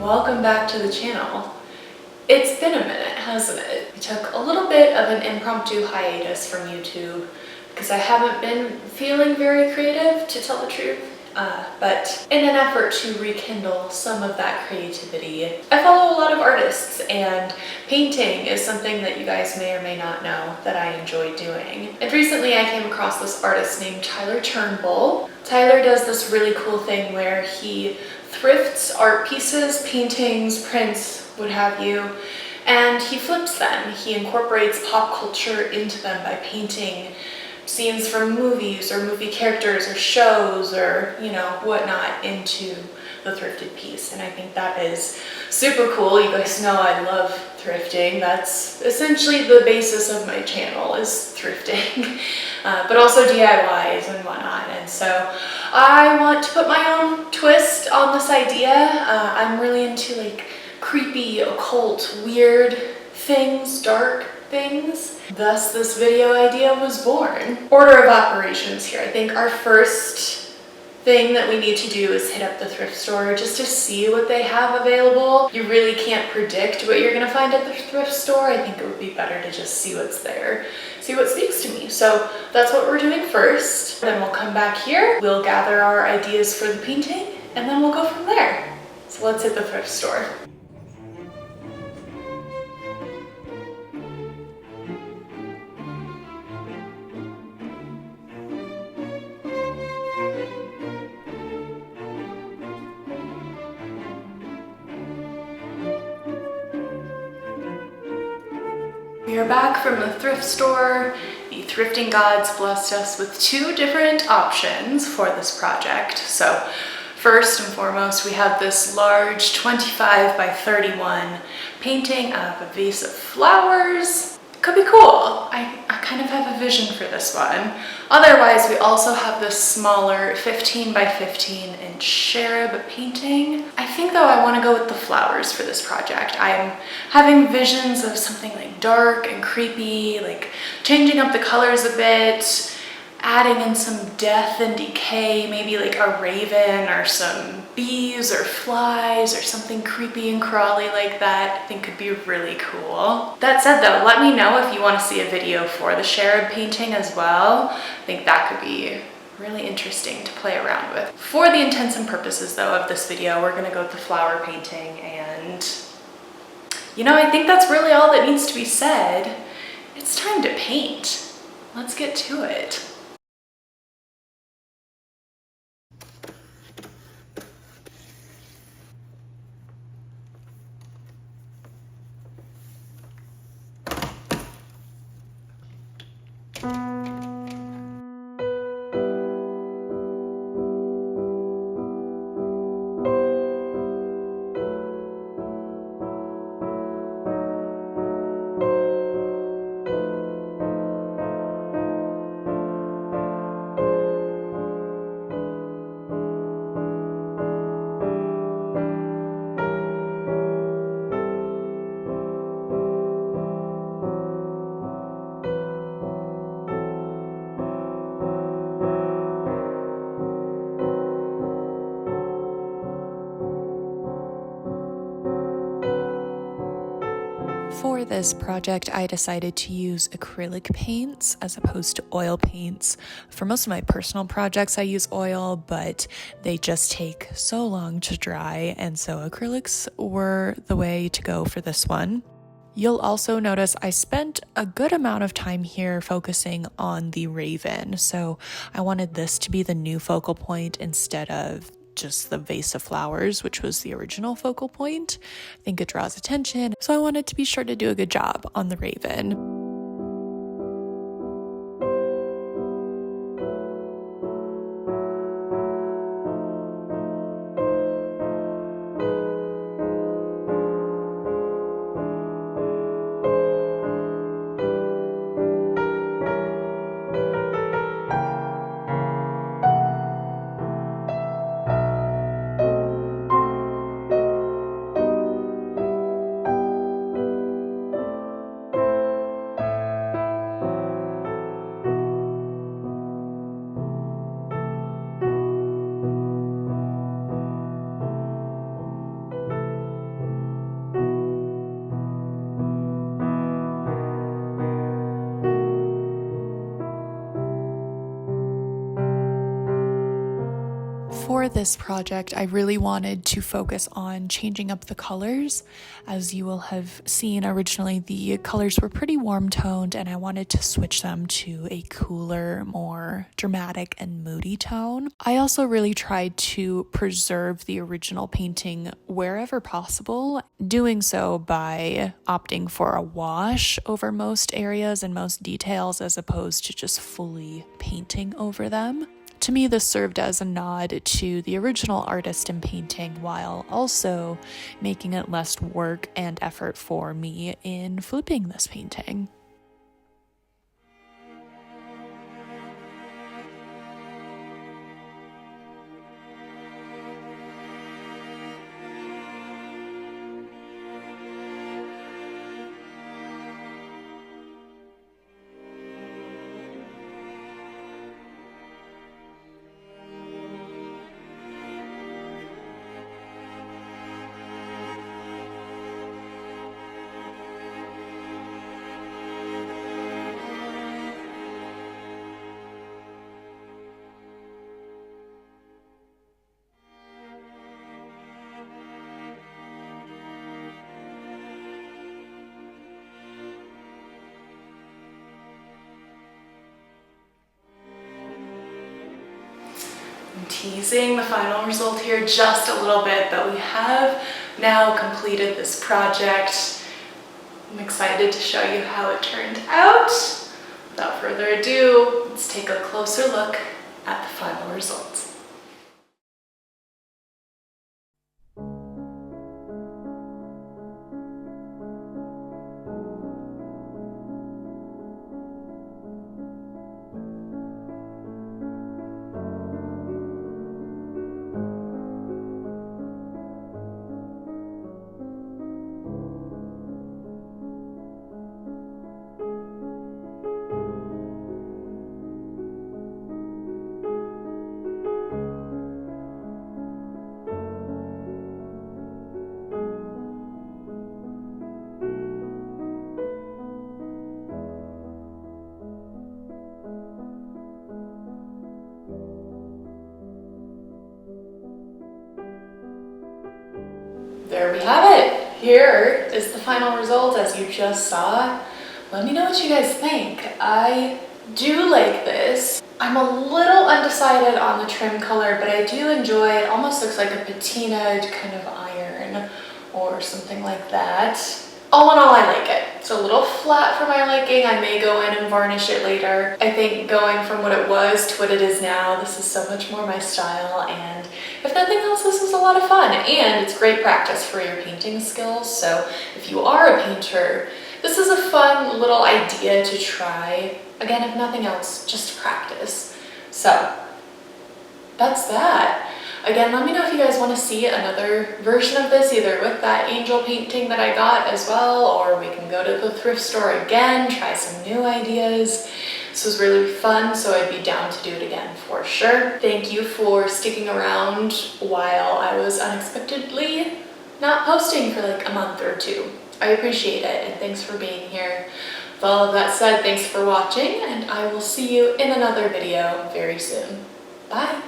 welcome back to the channel. It's been a minute, hasn't it? I took a little bit of an impromptu hiatus from YouTube because I haven't been feeling very creative, to tell the truth. But in an effort to rekindle some of that creativity, I follow a lot of artists, and painting is something that you guys may or may not know that I enjoy doing. And recently I came across this artist named Tyler Turnbull. Tyler does this really cool thing where he thrifts art pieces, paintings, prints, what have you, and he flips them. He incorporates pop culture into them by painting scenes from movies or movie characters or shows or, whatnot into the thrifted piece. And I think that is super cool. You guys know I love thrifting. That's essentially the basis of my channel, is thrifting, but also DIYs and whatnot. And so I want to put my own twist on this idea. I'm really into like creepy, occult, weird things, dark things. Thus, this video idea was born. Order of operations here. I think our first thing that we need to do is hit up the thrift store just to see what they have available. You really can't predict what you're gonna find at the thrift store. I think it would be better to just see what's there, see what speaks to me. So that's what we're doing first. Then we'll come back here, we'll gather our ideas for the painting, and then we'll go from there. So let's hit the thrift store. We are back from the thrift store. The thrifting gods blessed us with two different options for this project. So first and foremost, we have this large 25 by 31 painting of a vase of flowers. Could be cool. I kind of have a vision for this one. Otherwise, we also have this smaller 15 by 15 inch cherub painting. I think though I want to go with the flowers for this project. I'm having visions of something like dark and creepy, like changing up the colors a bit, adding in some death and decay, maybe like a raven or some bees or flies or something creepy and crawly like that. I think could be really cool. That said though, let me know if you want to see a video for the cherub painting as well. I think that could be really interesting to play around with. For the intents and purposes though of this video, we're gonna go with the flower painting, and I think that's really all that needs to be said. It's time to paint. Let's get to it. For this project, I decided to use acrylic paints as opposed to oil paints. For most of my personal projects, I use oil, but they just take so long to dry, and so acrylics were the way to go for this one. You'll also notice I spent a good amount of time here focusing on the raven, so I wanted this to be the new focal point instead of just the vase of flowers, which was the original focal point. I think it draws attention, so I wanted to be sure to do a good job on the raven. For this project, I really wanted to focus on changing up the colors. As you will have seen, originally the colors were pretty warm toned, and I wanted to switch them to a cooler, more dramatic and moody tone. I also really tried to preserve the original painting wherever possible, doing so by opting for a wash over most areas and most details as opposed to just fully painting over them. To me, this served as a nod to the original artist in painting while also making it less work and effort for me in flipping this painting. I'm teasing the final result here just a little bit, but we have now completed this project. I'm excited to show you how it turned out. Without further ado, let's take a closer look at the final results. There we have it. Here is the final result as you just saw. Let me know what you guys think. I do like this. I'm a little undecided on the trim color, but I do enjoy it. Almost looks like a patinaed kind of iron or something like that. All in all, I like it. It's a little flat for my liking. I may go in and varnish it later. I think going from what it was to what it is now, this is so much more my style, and if nothing else, this was a lot of fun, and it's great practice for your painting skills. So if you are a painter, this is a fun little idea to try. Again, if nothing else, just practice. So that's that. Again, let me know if you guys want to see another version of this, either with that angel painting that I got as well, or we can go to the thrift store again, try some new ideas. This was really fun, so I'd be down to do it again for sure. Thank you for sticking around while I was unexpectedly not posting for like a month or two. I appreciate it, and thanks for being here. With all of that said, thanks for watching, and I will see you in another video very soon. Bye!